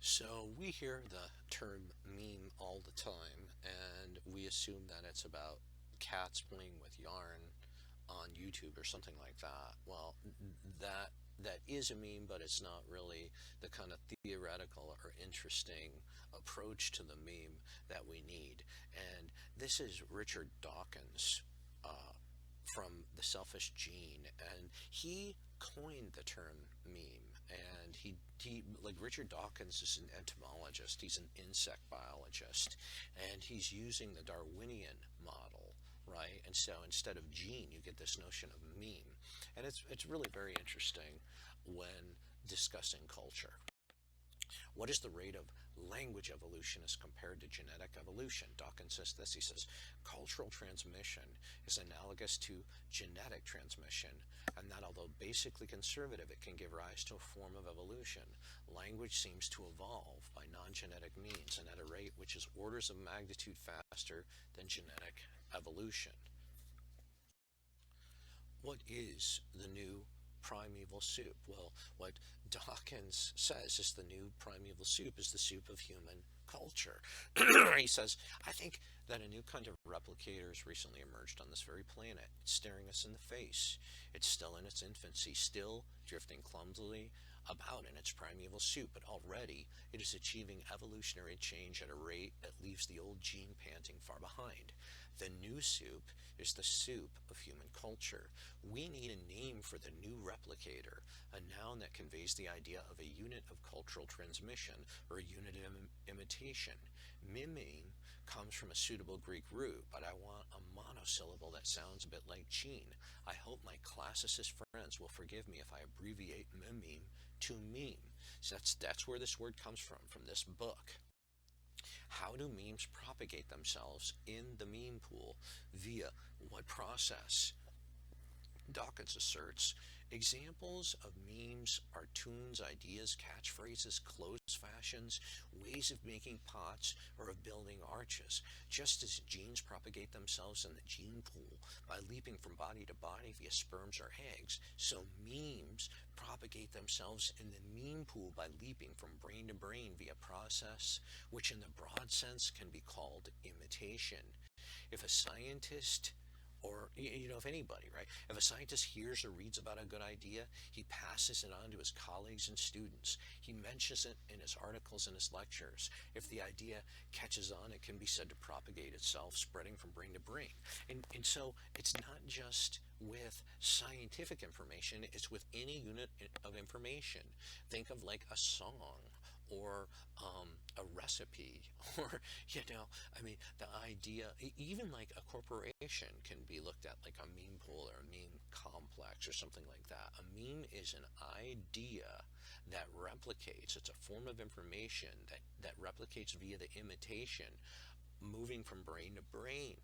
So we hear the term meme all the time, and we assume that it's about cats playing with yarn on YouTube or something like that. Well, that that is a meme, but it's not really the kind of theoretical or interesting approach to the meme that we need. And this is Richard Dawkins from The Selfish Gene, and he coined the term meme. And he like Richard Dawkins is an entomologist. He's an insect biologist, and he's using the Darwinian model, right? And so instead of gene, you get this notion of meme, and it's really very interesting when discussing culture. What is the rate of language evolution as compared to genetic evolution? Dawkins says this. He says, cultural transmission is analogous to genetic transmission, and that although basically conservative, it can give rise to a form of evolution. Language seems to evolve by non-genetic means and at a rate which is orders of magnitude faster than genetic evolution. What is the new primeval soup? Well, what Dawkins says is the new primeval soup is the soup of human culture. He says, I think that a new kind of replicator has recently emerged on this very planet. It's staring us in the face. It's still in its infancy, still drifting clumsily about in its primeval soup, but already it is achieving evolutionary change at a rate that leaves the old gene panting far behind. The new soup is the soup of human culture. We need a name for the new replicator, a noun that conveys the idea of a unit of cultural transmission or a unit of imitation. Miming comes from a suitable Greek root, but I want a monosyllable that sounds a bit like gene. I hope my classicist friends will forgive me if I abbreviate mimeme to meme. So that's where this word comes from this book. How do memes propagate themselves in the meme pool? Via what process? Dawkins asserts examples of memes are tunes, ideas, catchphrases, clothes fashions, ways of making pots, or of building arches. Just as genes propagate themselves in the gene pool by leaping from body to body via sperms or eggs, so memes propagate themselves in the meme pool by leaping from brain to brain via process which in the broad sense can be called imitation. If a scientist or if anybody, right, if a scientist hears or reads about a good idea, he passes it on to his colleagues and students. He mentions it in his articles and his lectures. If the idea catches on, it can be said to propagate itself, spreading from brain to brain. And so it's not just with scientific information, it's with any unit of information. Think of like a song or a recipe, or I mean, the idea, even like a corporation can be looked at like a meme pool or a meme complex or something like that. A meme is an idea that replicates. It's a form of information that replicates via the imitation, moving from brain to brain.